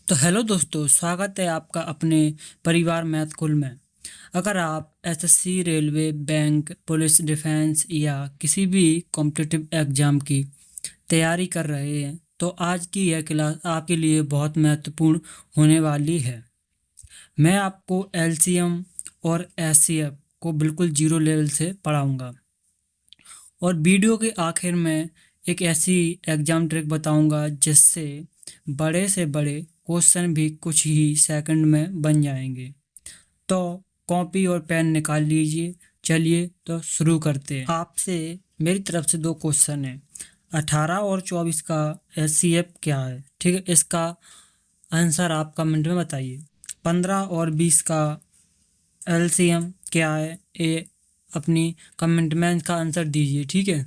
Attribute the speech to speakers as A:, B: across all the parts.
A: तो हेलो दोस्तों, स्वागत है आपका अपने परिवार मैथ कुल में। अगर आप SSC, railway, bank, police, defence या किसी भी कॉम्पिटिटिव एग्जाम की तैयारी कर रहे हैं तो आज की यह क्लास आपके लिए बहुत महत्वपूर्ण होने वाली है। मैं आपको एलसीएम और एचसीएफ को बिल्कुल जीरो लेवल से पढ़ाऊंगा और वीडियो के आखिर में एक ऐसी एग्जाम ट्रिक बताऊंगा जिससे बड़े से बड़े क्वेश्चन भी कुछ ही सेकंड में बन जाएंगे। तो कॉपी और पेन निकाल लीजिए। चलिए तो शुरू करते हैं। आपसे मेरी तरफ से दो क्वेश्चन है। 18 और 24 का एचसीएफ क्या है? ठीक है, इसका आंसर आप कमेंट में बताइए। 15 और 20 का एलसीएम क्या है? ये अपनी कमेंट में इसका आंसर दीजिए। ठीक है,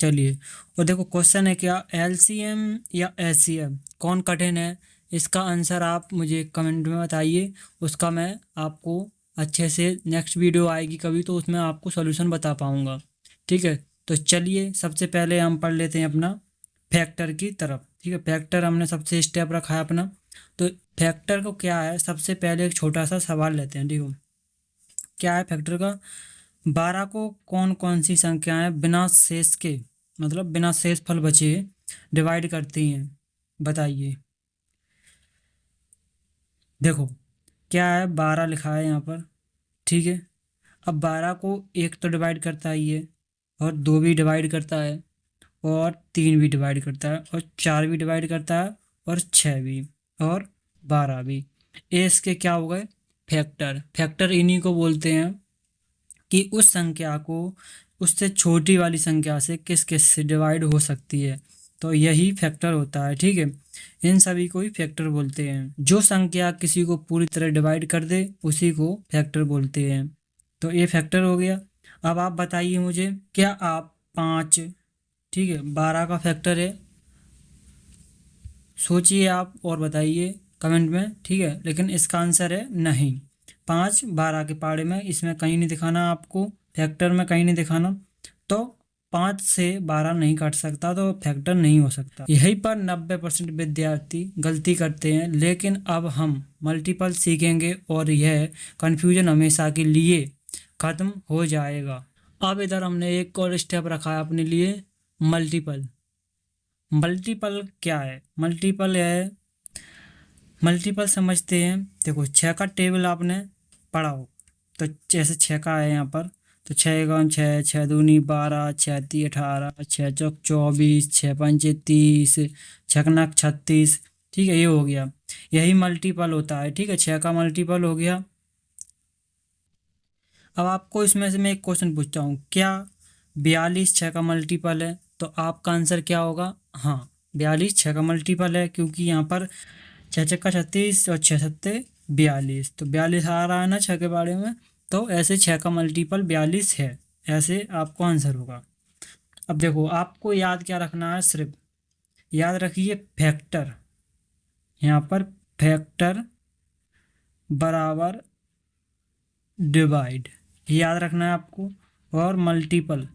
A: चलिए। और देखो क्वेश्चन है क्या, एलसीएम या एचसीएफ कौन कठिन है? इसका आंसर आप मुझे कमेंट में बताइए। उसका मैं आपको अच्छे से नेक्स्ट वीडियो आएगी कभी तो उसमें आपको सॉल्यूशन बता पाऊंगा। ठीक है, तो चलिए सबसे पहले हम पढ़ लेते हैं अपना फैक्टर की तरफ। ठीक है, फैक्टर हमने सबसे स्टेप रखा है अपना। तो फैक्टर को क्या है, सबसे पहले एक छोटा सा सवाल लेते हैं। देखो क्या है फैक्टर का। 12 को कौन कौन सी संख्याएं बिना शेष के, मतलब बिना शेष फल बचे, डिवाइड करती हैं? बताइए। देखो क्या है, 12 लिखा है यहाँ पर। ठीक है, अब 12 को एक तो डिवाइड करता ही है, और दो भी डिवाइड करता है, और तीन भी डिवाइड करता है, और चार भी डिवाइड करता है, और छः भी, और 12 भी। ये इसके क्या हो गए? फैक्टर। फैक्टर इन्हीं को बोलते हैं कि उस संख्या को उससे छोटी वाली संख्या से किस किस से डिवाइड हो सकती है। तो यही फैक्टर होता है। ठीक है, इन सभी को ही फैक्टर बोलते हैं। जो संख्या किसी को पूरी तरह डिवाइड कर दे उसी को फैक्टर बोलते हैं। तो ये फैक्टर हो गया। अब आप बताइए मुझे, क्या आप 5, ठीक है, 12 का फैक्टर है? सोचिए आप और बताइए कमेंट में। ठीक है, लेकिन इसका आंसर है नहीं। 5 12 के पाड़े में, इसमें कहीं नहीं दिखाना आपको, फैक्टर में कहीं नहीं दिखाना। तो 5 से 12 नहीं काट सकता, तो फैक्टर नहीं हो सकता। यहीं पर 90% विद्यार्थी गलती करते हैं। लेकिन अब हम मल्टीपल सीखेंगे और यह कन्फ्यूजन हमेशा के लिए खत्म हो जाएगा। अब इधर हमने एक और स्टेप रखा है अपने लिए, मल्टीपल। मल्टीपल क्या है? मल्टीपल है, मल्टीपल समझते हैं। देखो 6 का टेबल आपने पढ़ा हो, तो जैसे 6 का है यहाँ पर, तो 6 6, 6 दूनी 12, 6 ती 18, 6 चौक 24, 6 पंचे 30, 6 नक 36। ठीक है, ये हो गया। यही मल्टीपल होता है। ठीक है, 6 का मल्टीपल हो गया। अब आपको इसमें से मैं एक क्वेश्चन पूछता हूँ, क्या 42 6 का मल्टीपल है? तो आपका आंसर क्या होगा? हाँ, 42 6 का मल्टीपल है, क्योंकि यहाँ पर 6 छक्का 36 और 6 सत्ते 42। तो 42 आ रहा है ना 6 के बारे में, तो ऐसे 6 का मल्टीपल 42 है। ऐसे आपको आंसर होगा। अब देखो आपको याद क्या रखना है, सिर्फ याद रखिए फैक्टर। यहाँ पर फैक्टर बराबर डिवाइड, याद रखना है आपको। और मल्टीपल,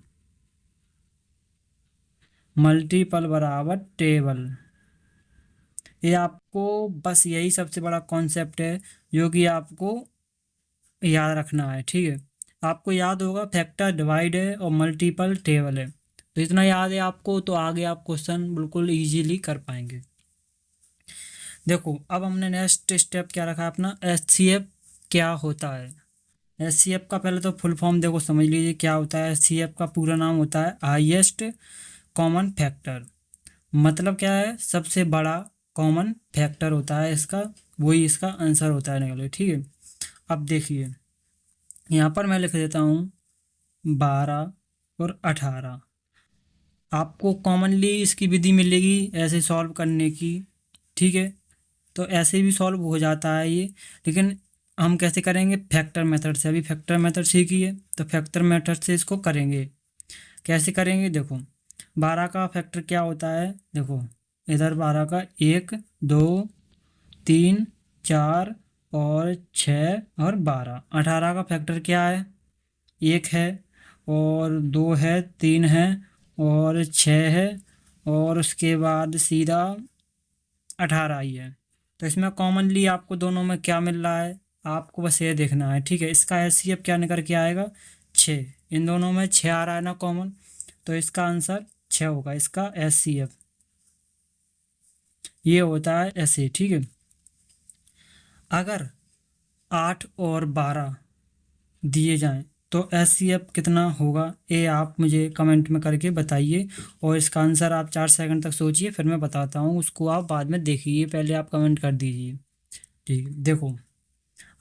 A: मल्टीपल बराबर टेबल। ये आपको बस यही सबसे बड़ा कॉन्सेप्ट है जो कि आपको याद रखना है। ठीक है, आपको याद होगा फैक्टर डिवाइड है और मल्टीपल टेबल है। तो इतना याद है आपको, तो आगे आप क्वेश्चन बिल्कुल इजीली कर पाएंगे। देखो अब हमने नेक्स्ट स्टेप क्या रखा है अपना, एचसीएफ क्या होता है? एचसीएफ का पहले तो फुल फॉर्म देखो समझ लीजिए क्या होता है। एचसीएफ का पूरा नाम होता है हाईएस्ट कॉमन फैक्टर। मतलब क्या है, सबसे बड़ा कॉमन फैक्टर होता है इसका, वही इसका आंसर होता है निकले। ठीक है, अब देखिए यहाँ पर मैं लिख देता हूँ 12 और 18। आपको कॉमनली इसकी विधि मिलेगी ऐसे सॉल्व करने की। ठीक है, तो ऐसे भी सॉल्व हो जाता है ये, लेकिन हम कैसे करेंगे? फैक्टर मेथड से। अभी फैक्टर मेथड सीखिए, तो फैक्टर मेथड से इसको करेंगे। कैसे करेंगे? देखो 12 का फैक्टर क्या होता है, देखो इधर 12 का 1 2 3 4 और 6 और 12। 18 का फैक्टर क्या है? 1 है, और 2 है, 3 है, और 6 है, और उसके बाद सीधा 18 ही है। तो इसमें कॉमनली आपको दोनों में क्या मिल रहा है, आपको बस ये देखना है, ठीक है। इसका एचसीएफ क्या निकल के आएगा, 6। इन दोनों में 6 आ रहा है ना कॉमन, तो इसका आंसर 6 होगा, इसका एचसीएफ ये होता है ऐसे, ठीक है। अगर 8 और 12 दिए जाएं तो एचसीएफ कितना होगा, ये आप मुझे कमेंट में करके बताइए। और इसका आंसर आप 4 सेकंड तक सोचिए, फिर मैं बताता हूँ, उसको आप बाद में देखिए, पहले आप कमेंट कर दीजिए, ठीक है। देखो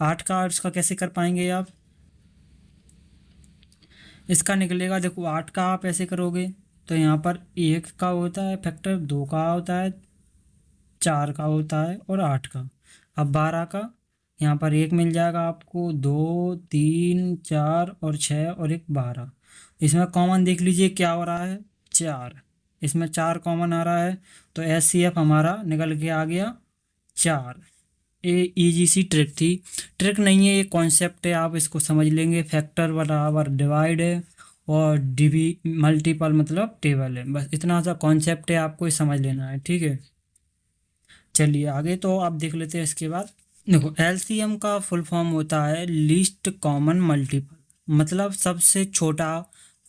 A: 8 का 8 का कैसे कर पाएंगे आप, इसका निकलेगा, देखो 8 का आप ऐसे करोगे तो यहाँ पर 1 का होता है फैक्टर, 2 का होता है, 4 का होता है और 8 का। अब 12 का यहाँ पर 1 मिल जाएगा आपको, 2 3 4 और 6 और एक 12। इसमें कॉमन देख लीजिए क्या हो रहा है, 4। इसमें 4 कॉमन आ रहा है, तो एचसीएफ हमारा निकल के आ गया 4। ये इजी सी ट्रिक थी, ट्रिक नहीं है, ये कॉन्सेप्ट है, आप इसको समझ लेंगे। फैक्टर बराबर डिवाइड है और डिवी मल्टीपल मतलब टेबल है, बस इतना सा कॉन्सेप्ट है, आपको ये समझ लेना है, ठीक है। चलिए आगे तो आप देख लेते हैं इसके बाद। देखो एलसीएम का फुल फॉर्म होता है लीस्ट कॉमन मल्टीपल, मतलब सबसे छोटा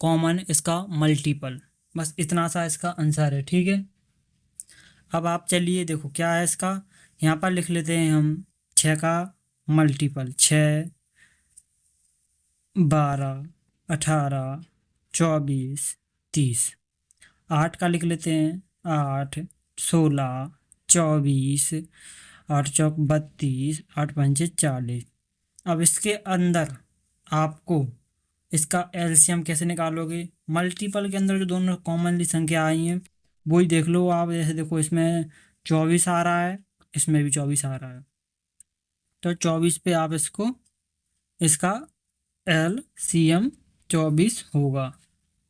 A: कॉमन इसका मल्टीपल, बस इतना सा इसका आंसर है, ठीक है। अब आप चलिए देखो क्या है इसका, यहाँ पर लिख लेते हैं हम 6 का मल्टीपल, 6 12 18 24 30। 8 का लिख लेते हैं, 8 16 24, 8 चौक 32, 8 पंचे 40। अब इसके अंदर आपको इसका एलसीएम कैसे निकालोगे, मल्टीपल के अंदर जो दोनों कॉमनली संख्या आई हैं वही देख लो आप। जैसे देखो इसमें 24 आ रहा है, इसमें भी 24 आ रहा है, तो 24 पे आप इसको, इसका एलसीएम 24 होगा,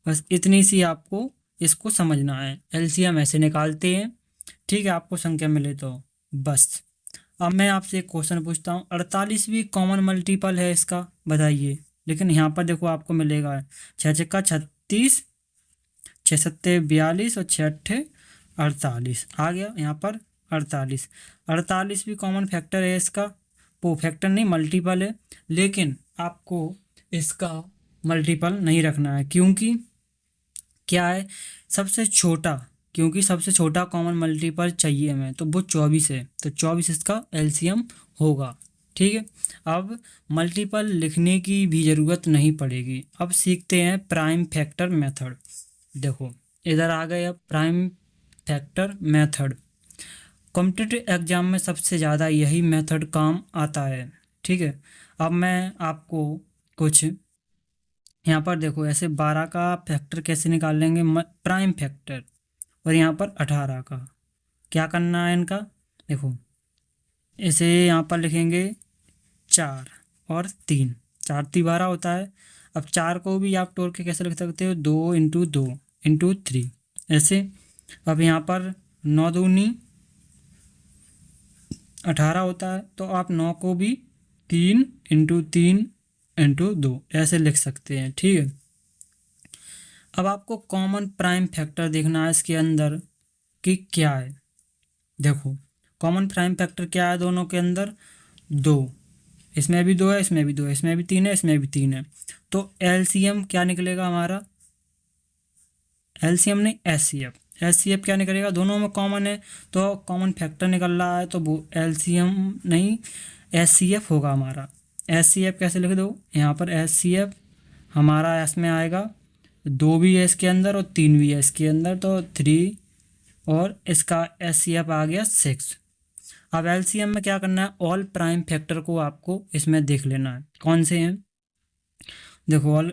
A: बस इतनी सी आपको इसको समझना है। एलसीएम ऐसे निकालते हैं, ठीक है, आपको संख्या मिले तो बस। अब मैं आपसे एक क्वेश्चन पूछता हूँ, 48 भी कॉमन मल्टीपल है इसका, बताइए। लेकिन यहाँ पर देखो आपको मिलेगा 6 छक्का 36, 6 सत्ते 42 और 6 अट्ठे 48 आ गया यहाँ पर 48। 48 भी कॉमन फैक्टर है इसका, वो फैक्टर नहीं मल्टीपल है, लेकिन आपको इसका मल्टीपल नहीं रखना है, क्योंकि क्या है सबसे छोटा, क्योंकि सबसे छोटा कॉमन मल्टीपल चाहिए हमें, तो वो 24 है, तो 24 इसका एलसीएम होगा, ठीक है। अब मल्टीपल लिखने की भी ज़रूरत नहीं पड़ेगी। अब सीखते हैं प्राइम फैक्टर मेथड। देखो इधर आ गए, अब prime factor method competitive exam में सबसे ज़्यादा यही मेथड काम आता है, ठीक है। अब मैं आपको कुछ यहाँ पर देखो, ऐसे 12 का फैक्टर कैसे निकाल लेंगे, प्राइम फैक्टर, और यहाँ पर 18 का क्या करना है इनका, देखो इसे यहाँ पर लिखेंगे 4 और 3, 4 3 12 होता है। अब 4 को भी आप तोड़ के कैसे लिख सकते हो, 2 इंटू 2 इंटू 3 ऐसे। अब यहाँ पर 9 दूनी 18 होता है, तो आप 9 को भी 3 इंटू 3 इंटू 2 ऐसे लिख सकते हैं, ठीक है। अब आपको कॉमन प्राइम फैक्टर देखना है इसके अंदर कि क्या है। देखो कॉमन प्राइम फैक्टर क्या है दोनों के अंदर, 2, इसमें भी 2 है, इसमें भी 2 है, इसमें भी 3 है, इसमें भी 3 है, तो एलसीएम क्या निकलेगा हमारा, एलसीएम नहीं एचसीएफ। एचसीएफ क्या निकलेगा, दोनों में कॉमन है तो कॉमन फैक्टर निकल रहा है, तो वो एलसीएम नहीं एचसीएफ होगा हमारा। एचसीएफ कैसे लिख दो, यहाँ पर एचसीएफ हमारा इसमें आएगा, 2 भी है इसके अंदर और 3 भी है इसके अंदर, तो 3, और इसका एचसीएफ आ गया 6। अब एलसीएम में क्या करना है, ऑल प्राइम फैक्टर को आपको इसमें देख लेना है, कौन से हैं, देखो ऑल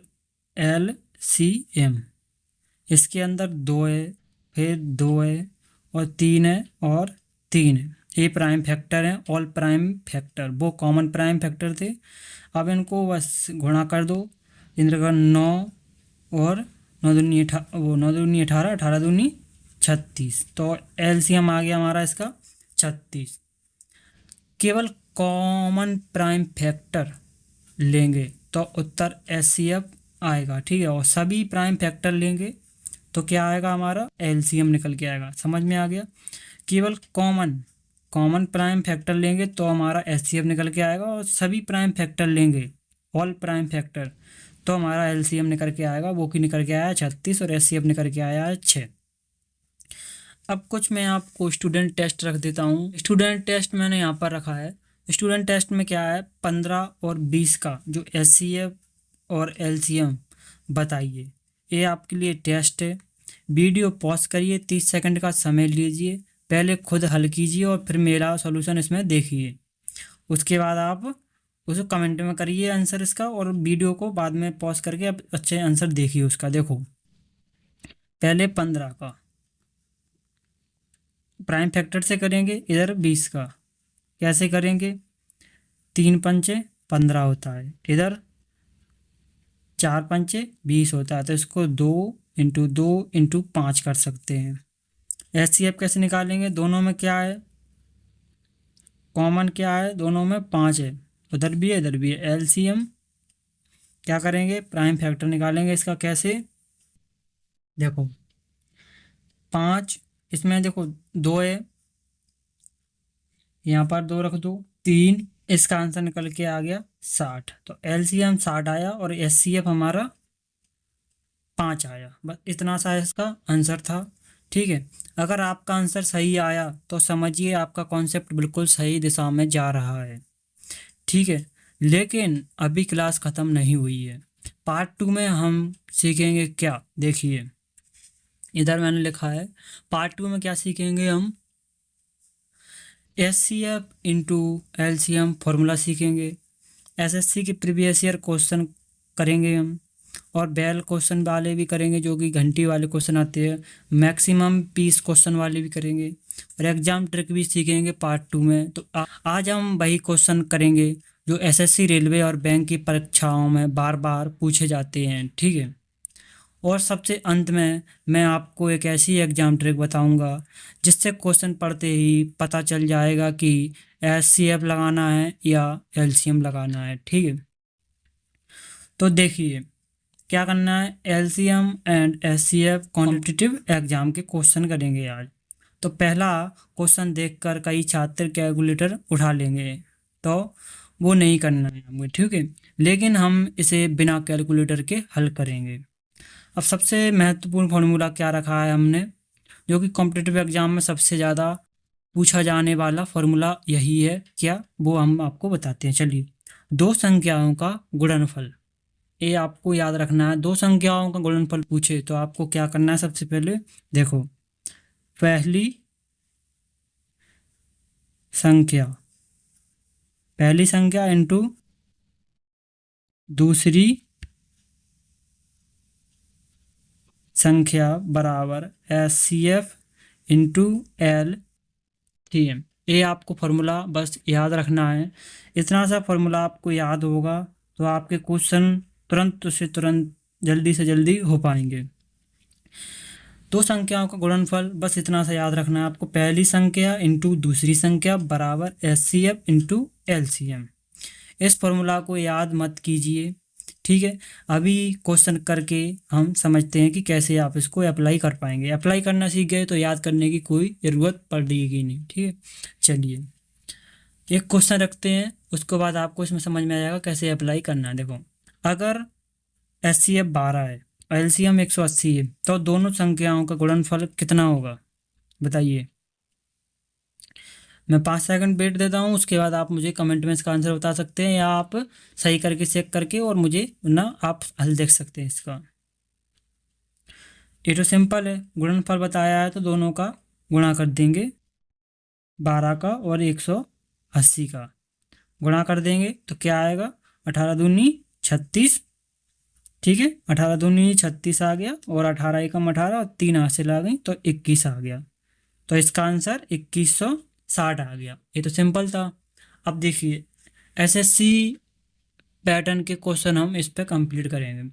A: एलसीएम, इसके अंदर 2 है, फिर 2 है और 3 है और 3 है, ये प्राइम फैक्टर हैं। ऑल प्राइम फैक्टर वो कॉमन प्राइम फैक्टर थे। अब इनको बस गुणा कर दो, इनका का 9 और 9 दूनी 18, 18 दूनी 36, तो एलसीएम आ गया हमारा इसका 36। केवल कॉमन प्राइम फैक्टर लेंगे तो उत्तर एचसीएफ आएगा, ठीक है, और सभी प्राइम फैक्टर लेंगे तो क्या आएगा हमारा एलसीएम निकल के आएगा, समझ में आ गया। केवल कॉमन कॉमन प्राइम फैक्टर लेंगे तो हमारा एचसीएफ निकल के आएगा, और सभी प्राइम फैक्टर लेंगे, ऑल प्राइम फैक्टर, तो हमारा एलसीएम निकल के आएगा, वो की निकल के आया 36 और एचसीएफ निकल के आया है 6। अब कुछ मैं आपको स्टूडेंट टेस्ट रख देता हूँ। स्टूडेंट टेस्ट मैंने यहाँ पर रखा है। स्टूडेंट टेस्ट में क्या है, 15 और 20 का जो एचसीएफ और एलसीएम बताइए। ये आपके लिए टेस्ट है। वीडियो पॉज करिए, 30 सेकंड का समय लीजिए, पहले खुद हल कीजिए और फिर मेरा सॉल्यूशन इसमें देखिए। उसके बाद आप उसे कमेंट में करिए आंसर इसका, और वीडियो को बाद में पॉज करके आप अच्छे आंसर देखिए उसका। देखो पहले 15 का प्राइम फैक्टर से करेंगे, इधर 20 का कैसे करेंगे, 3 पंचे 15 होता है, इधर 4 पंचे 20 होता है, तो इसको 2 × 5 कर सकते हैं। एचसीएफ कैसे निकालेंगे, दोनों में क्या है, कॉमन क्या है, दोनों में 5 है, उधर भी है इधर भी है। एलसीएम क्या करेंगे, प्राइम फैक्टर निकालेंगे इसका। कैसे, देखो 5, इसमें देखो 2 है, यहाँ पर 2 रख दो, 3, इसका आंसर निकल के आ गया 60। तो एलसीएम 60 आया और एचसीएफ हमारा 5 आया। बस इतना सा इसका आंसर था। ठीक है, अगर आपका आंसर सही आया तो समझिए आपका कॉन्सेप्ट बिल्कुल सही दिशा में जा रहा है। ठीक है, लेकिन अभी क्लास ख़त्म नहीं हुई है। पार्ट 2 में हम सीखेंगे क्या, देखिए इधर मैंने लिखा है, पार्ट 2 में क्या सीखेंगे हम, एचसीएफ इंटू एलसीएम फॉर्मूला सीखेंगे। एसएससी के प्रीवियस ईयर क्वेश्चन करेंगे हम, और बेल क्वेश्चन वाले भी करेंगे, जो कि घंटी वाले क्वेश्चन आते हैं, मैक्सिमम पीस क्वेश्चन वाले भी करेंगे, और एग्जाम ट्रिक भी सीखेंगे पार्ट 2 में। तो आज हम वही क्वेश्चन करेंगे जो एसएससी, रेलवे और बैंक की परीक्षाओं में बार बार पूछे जाते हैं। ठीक है, और सबसे अंत में मैं आपको एक ऐसी एग्जाम ट्रिक बताऊंगा जिससे क्वेश्चन पढ़ते ही पता चल जाएगा कि एचसीएफ लगाना है या एलसीएम लगाना है। ठीक है, तो देखिए क्या करना है, LCM and HCF competitive exam के क्वेश्चन करेंगे आज। तो पहला क्वेश्चन देखकर कई छात्र कैलकुलेटर उठा लेंगे, तो वो नहीं करना है हमें। ठीक है, लेकिन हम इसे बिना कैलकुलेटर के हल करेंगे। अब सबसे महत्वपूर्ण फॉर्मूला क्या रखा है हमने, जो कि कॉम्पिटिटिव एग्जाम में सबसे ज़्यादा पूछा जाने वाला फॉर्मूला यही है। क्या, वो हम आपको बताते हैं। चलिए, दो संख्याओं का गुणनफल, ये आपको याद रखना है। दो संख्याओं का गुणनफल पूछे तो आपको क्या करना है, सबसे पहले देखो, पहली संख्या, पहली संख्या इंटू दूसरी संख्या बराबर एचसीएफ इंटू एलसीएम। ये आपको फॉर्मूला बस याद रखना है। इतना सा फॉर्मूला आपको याद होगा तो आपके क्वेश्चन तुरंत से तुरंत, जल्दी से जल्दी हो पाएंगे। दो संख्याओं का गुणनफल बस इतना सा याद रखना है आपको, पहली संख्या इंटू दूसरी संख्या बराबर एचसीएफ इंटू एलसीएम। इस फॉर्मूला को याद मत कीजिए। ठीक है, अभी क्वेश्चन करके हम समझते हैं कि कैसे आप इसको अप्लाई कर पाएंगे। अप्लाई करना सीख गए तो याद करने की कोई ज़रूरत पड़ेगी नहीं। ठीक है, चलिए एक क्वेश्चन रखते हैं, उसके बाद आपको इसमें समझ में आ जाएगा कैसे अप्लाई करना है। देखो, अगर एचसीएफ 12 है और एलसीएम 180 है तो दोनों संख्याओं का गुणनफल कितना होगा, बताइए। मैं 5 सेकंड वेट देता हूँ, उसके बाद आप मुझे कमेंट में इसका आंसर बता सकते हैं, या आप सही करके चेक करके और मुझे ना आप हल देख सकते हैं इसका। ये तो सिंपल है, गुणनफल बताया है तो दोनों का गुणा कर देंगे, 12 का और 180 का गुणा कर देंगे तो क्या आएगा, 18 दूनी 36। ठीक है, 18 दूनी 36 आ गया, और 18 एकम 18 और 3 हासिल आ गई तो 21 आ गया। तो इसका आंसर 2160 आ गया। ये तो सिंपल था। अब देखिए एसएससी पैटर्न के क्वेश्चन हम इस पे कंप्लीट करेंगे।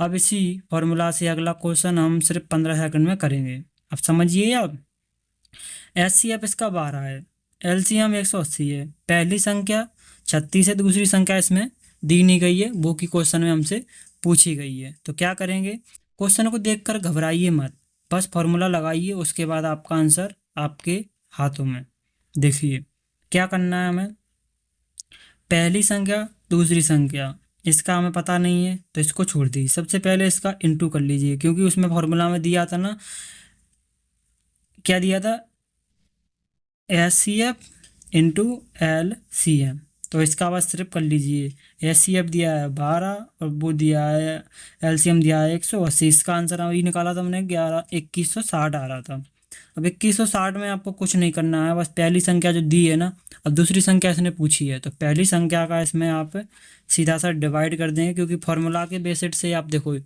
A: अब इसी फॉर्मूला से अगला क्वेश्चन हम सिर्फ 15 सेकंड में करेंगे। अब समझिए, अब एचसीएफ इसका 12 है, एलसीएम 180 है, पहली संख्या 36 है, दूसरी संख्या इसमें दी नहीं गई है, वो की क्वेश्चन में हमसे पूछी गई है। तो क्या करेंगे, क्वेश्चन को देखकर घबराइए मत, बस फॉर्मूला लगाइए, उसके बाद आपका आंसर आपके हाथों में। देखिए क्या करना है हमें, पहली संख्या दूसरी संख्या इसका हमें पता नहीं है तो इसको छोड़ दीजिए। सबसे पहले इसका इंटू कर लीजिए, क्योंकि उसमें फॉर्मूला में दिया था ना, क्या दिया था, SCF इंटू LCM। तो इसका बस सिर्फ कर लीजिए। SCF दिया है 12 और वो दिया है LCM दिया है 180। इसका आंसर अभी निकाला था हमने 2160 आ रहा था। अब 2160 में आपको कुछ नहीं करना है, बस पहली संख्या जो दी है ना, अब दूसरी संख्या इसने पूछी है तो पहली संख्या का इसमें आप सीधा सा डिवाइड कर देंगे, क्योंकि फॉर्मूला के बेसिस से आप देखो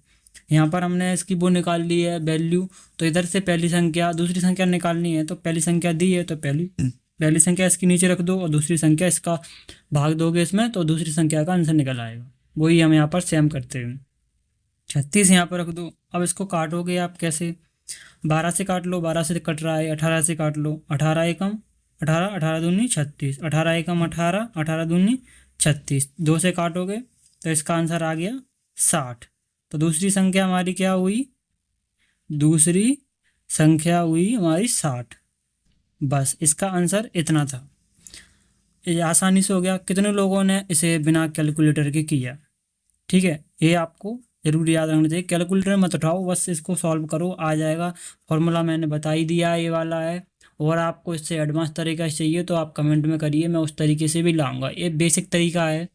A: यहाँ पर हमने इसकी वो निकाल ली है वैल्यू, तो इधर से पहली संख्या दूसरी संख्या निकालनी है, तो पहली संख्या दी है तो पहली पहली संख्या इसकी नीचे रख दो और दूसरी संख्या इसका भाग दोगे इसमें तो दूसरी संख्या का आंसर निकल आएगा। वही हम यहाँ पर सेम करते हैं। 36 यहाँ पर रख दो। अब इसको काटोगे आप कैसे, 12 से काट लो, 12 से कट रहा है, 18 से काट लो, 18 एकम 18, 18 दूनी 36, 18 एकम 18, 18 दूनी 36, 2 से काटोगे तो इसका आंसर आ गया 60। तो दूसरी संख्या हमारी क्या हुई, दूसरी संख्या हुई हमारी 60। बस इसका आंसर इतना था। ये आसानी से हो गया। कितने लोगों ने इसे बिना कैलकुलेटर के किया, ठीक है, ये आपको जरूर याद रखना चाहिए। कैलकुलेटर मत उठाओ, बस इसको सॉल्व करो, आ जाएगा। फॉर्मूला मैंने बता ही दिया है, ये वाला है। और आपको इससे एडवांस तरीका चाहिए तो आप कमेंट में करिए, मैं उस तरीके से भी लाऊंगा। ये बेसिक तरीका है,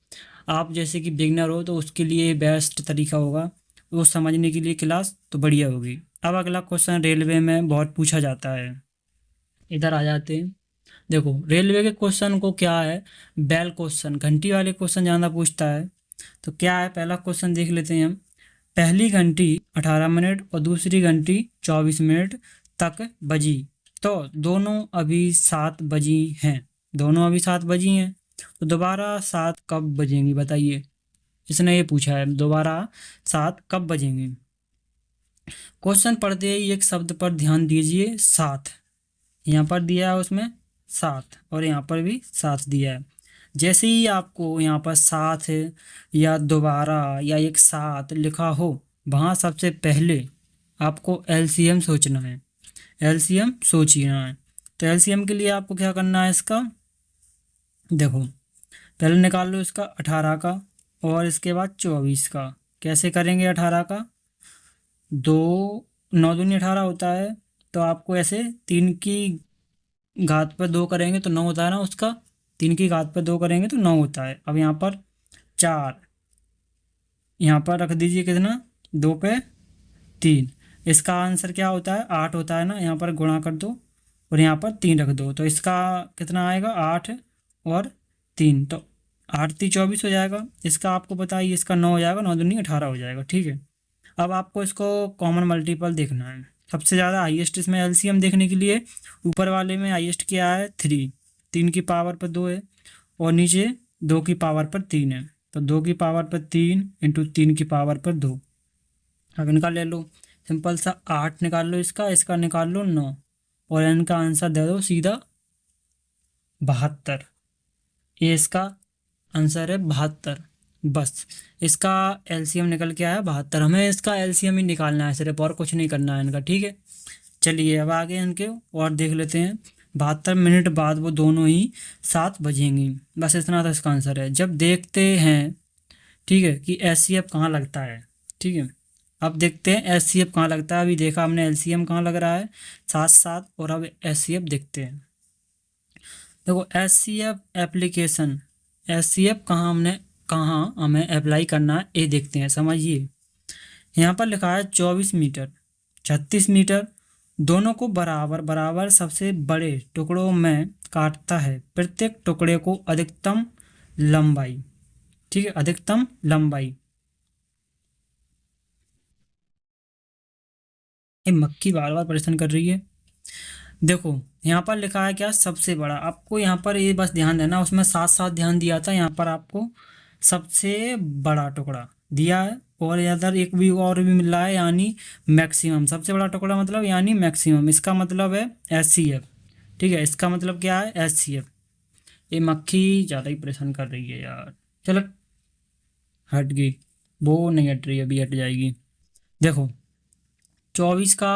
A: आप जैसे कि बिगनर हो तो उसके लिए बेस्ट तरीका होगा, वो समझने के लिए क्लास तो बढ़िया होगी। अब अगला क्वेश्चन रेलवे में बहुत पूछा जाता है, इधर आ जाते हैं। देखो रेलवे के क्वेश्चन को क्या है, बेल क्वेश्चन, घंटी वाले क्वेश्चन ज़्यादा पूछता है। तो क्या है, पहला क्वेश्चन देख लेते हैं हम। पहली घंटी 18 मिनट और दूसरी घंटी 24 मिनट तक बजी, तो दोनों अभी 7 बजी हैं, दोनों अभी 7 बजी हैं, तो दोबारा 7 कब बजेंगी बताइए। इसने ये पूछा है दोबारा 7 कब बजेंगी। क्वेश्चन पढ़ते ही एक शब्द पर ध्यान दीजिए, 7। यहाँ पर दिया है उसमें 7 और यहाँ पर भी 7 दिया है। जैसे ही आपको यहाँ पर 7 या दोबारा या एक साथ लिखा हो, वहाँ सबसे पहले आपको LCM सोचना है, LCM सोचना है। तो LCM के लिए आपको क्या करना है, इसका देखो पहले निकाल लो इसका 18 का और इसके बाद 24 का। कैसे करेंगे, 18 का 2 9 दूनी 18 होता है, तो आपको ऐसे 3 की घात पर 2 करेंगे तो 9 होता है ना उसका, 3 की घात पर 2 करेंगे तो 9 होता है। अब यहाँ पर 4, यहाँ पर रख दीजिए कितना, 2 पे 3, इसका आंसर क्या होता है, 8 होता है ना। यहाँ पर गुणा कर दो और यहाँ पर 3 रख दो, तो इसका कितना आएगा, 8 और 3, तो 8 3 24 हो जाएगा। इसका आपको बताइए, इसका 9 हो जाएगा, 9 दूनी 18 हो जाएगा, ठीक है। अब आपको इसको कॉमन मल्टीपल देखना है, सबसे ज़्यादा हाईएस्ट इसमें LCM देखने के लिए ऊपर वाले में हाईएस्ट क्या है, 3, 3 की पावर पर 2 है और नीचे 2 की पावर पर 3 है, तो 2 की पावर पर 3 इंटू 3 की पावर पर 2। अब इनका ले लो सिंपल सा, 8 निकाल लो इसका, इसका निकाल लो 9 और इनका आंसर दे दो सीधा 72। ये इसका आंसर है 72। बस इसका LCM निकल के आया 72। हमें इसका LCM ही निकालना है सिर्फ, और कुछ नहीं करना है इनका, ठीक है। चलिए अब आगे इनके और देख लेते हैं। 72 मिनट बाद वो दोनों ही 7 बजेंगी, बस इतना था इसका आंसर है। जब देखते हैं, ठीक है, कि SCF कहाँ लगता है, ठीक है। अब देखते हैं SCF कहाँ लगता है। अभी देखा हमने LCM कहाँ लग रहा है, 7 7, और अब SCF देखते हैं। देखो SCF एप्लीकेशन, SCF कहाँ हमें अप्लाई करना है ये देखते हैं, समझिए। यहाँ पर लिखा है 24 मीटर 36 मीटर, दोनों को बराबर बराबर सबसे बड़े टुकड़ों में काटता है, प्रत्येक टुकड़े को अधिकतम लंबाई, ठीक है, अधिकतम लंबाई। ये मक्खी बार बार परेशान कर रही है। देखो यहाँ पर लिखा है क्या, सबसे बड़ा। आपको यहाँ पर ये बस ध्यान देना, उसमें साथ साथ ध्यान दिया था, यहाँ पर आपको सबसे बड़ा टुकड़ा दिया है और इधर एक भी और भी मिल रहा है, यानी मैक्सिमम। सबसे बड़ा टुकड़ा मतलब यानी मैक्सिमम, इसका मतलब है SCF, ठीक है। इसका मतलब क्या है, SCF। ये मक्खी ज़्यादा ही परेशान कर रही है यार, चलो हट गई, वो नहीं हट रही, अभी हट जाएगी। देखो 24 का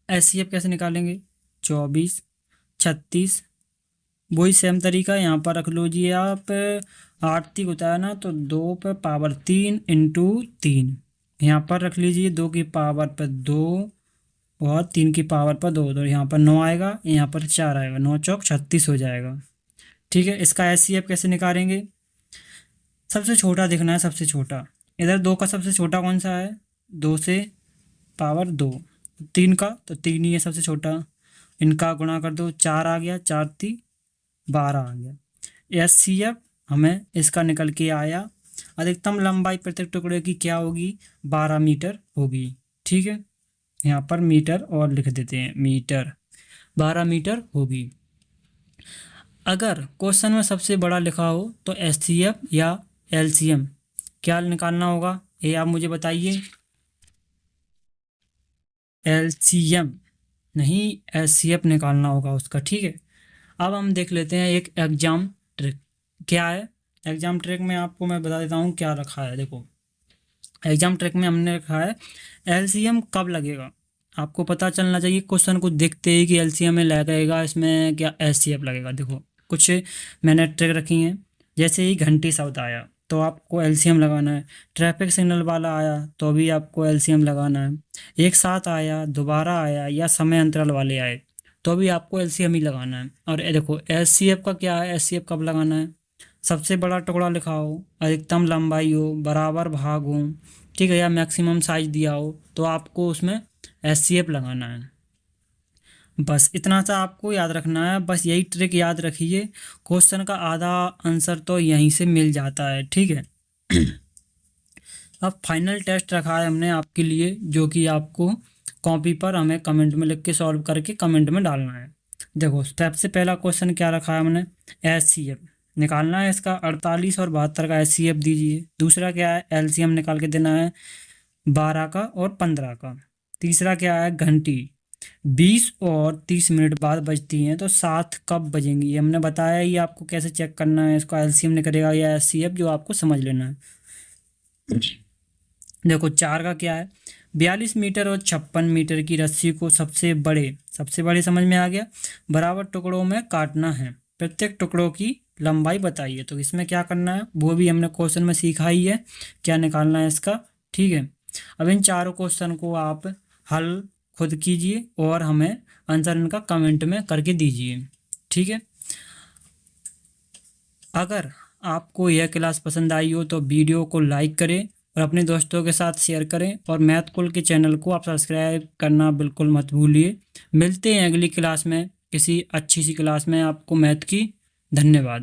A: SCF कैसे निकालेंगे, 24 36 वही सेम तरीका यहाँ पर रख लो जी आप। 8 तीन होता है ना, तो 2 पे पावर 3 इंटू 3 यहाँ पर रख लीजिए। 2 की पावर पर 2 और 3 की पावर पर 2, तो यहाँ पर 9 आएगा, यहाँ पर 4 आएगा, 9 चौक 36 हो जाएगा। ठीक है, इसका एचसीएफ कैसे निकालेंगे? सबसे छोटा देखना है, सबसे छोटा। इधर 2 का सबसे छोटा कौन सा है? 2 से पावर 2। 3 का तो 3 ही है सबसे छोटा। इनका गुणा कर दो, 4 आ गया, 4 3 12 आ गया। एचसीएफ हमें इसका निकल के आया। अधिकतम लंबाई प्रत्येक टुकड़े की क्या होगी? 12 मीटर होगी। ठीक है, यहाँ पर मीटर और लिख देते हैं, मीटर 12 मीटर होगी। अगर क्वेश्चन में सबसे बड़ा लिखा हो तो एचसीएफ या एलसीएम क्या निकालना होगा, ये आप मुझे बताइए। एलसीएम नहीं, एचसीएफ निकालना होगा उसका। ठीक है, अब हम देख लेते हैं एक एग्जाम ट्रिक। क्या है एग्जाम ट्रिक में? आपको मैं बता देता हूँ क्या रखा है। देखो, एग्जाम ट्रिक में हमने रखा है एलसीएम कब लगेगा। आपको पता चलना चाहिए क्वेश्चन को देखते ही कि एलसीएम में लगेगा, इसमें क्या एचसीएफ लगेगा। देखो, कुछ मैंने ट्रिक रखी हैं। जैसे ही घंटी शब्द आया तो आपको एलसीएम लगाना है। ट्रैफिक सिग्नल वाला आया तो भी आपको एलसीएम लगाना है। एक साथ आया, दोबारा आया, या समय अंतराल वाले आए तो भी आपको एलसीएम ही लगाना है। और ये देखो, एचसीएफ का क्या है? एचसीएफ कब लगाना है? सबसे बड़ा टुकड़ा लिखा हो, अधिकतम लंबाई हो, बराबर भाग हो, ठीक है, या मैक्सिमम साइज दिया हो, तो आपको उसमें एचसीएफ लगाना है। बस इतना सा आपको याद रखना है। बस यही ट्रिक याद रखिए, क्वेश्चन का आधा आंसर तो यहीं से मिल जाता है। ठीक है। अब फाइनल टेस्ट रखा है हमने आपके लिए, जो कि आपको कॉपी पर हमें कमेंट में लिख के सॉल्व करके कमेंट में डालना है। देखो, सबसे पहला क्वेश्चन क्या रखा है हमने? एचसीएफ निकालना है इसका। 48 और 72 का एचसीएफ दीजिए। दूसरा क्या है? एलसीएम निकाल के देना है 12 का और 15 का। तीसरा क्या है? घंटी 20 और 30 मिनट बाद बजती हैं, तो 7 कब बजेंगी? ये हमने बताया ही आपको कैसे चेक करना है। इसका एलसीएम निकलेगा या एचसीएफ, जो आपको समझ लेना है। देखो, 4 का क्या है? 42 मीटर और 56 मीटर की रस्सी को सबसे बड़े समझ में आ गया, बराबर टुकड़ों में काटना है। प्रत्येक टुकड़ों की लंबाई बताइए। तो इसमें क्या करना है वो भी हमने क्वेश्चन में सीखा ही है, क्या निकालना है इसका। ठीक है, अब इन चारों क्वेश्चन को आप हल खुद कीजिए और हमें आंसर इनका कमेंट में करके दीजिए। ठीक है, अगर आपको यह क्लास पसंद आई हो तो वीडियो को लाइक करें और अपने दोस्तों के साथ शेयर करें, और मैथ कुल के चैनल को आप सब्सक्राइब करना बिल्कुल मत भूलिए। मिलते हैं अगली क्लास में, किसी अच्छी सी क्लास में आपको मैथ की। धन्यवाद।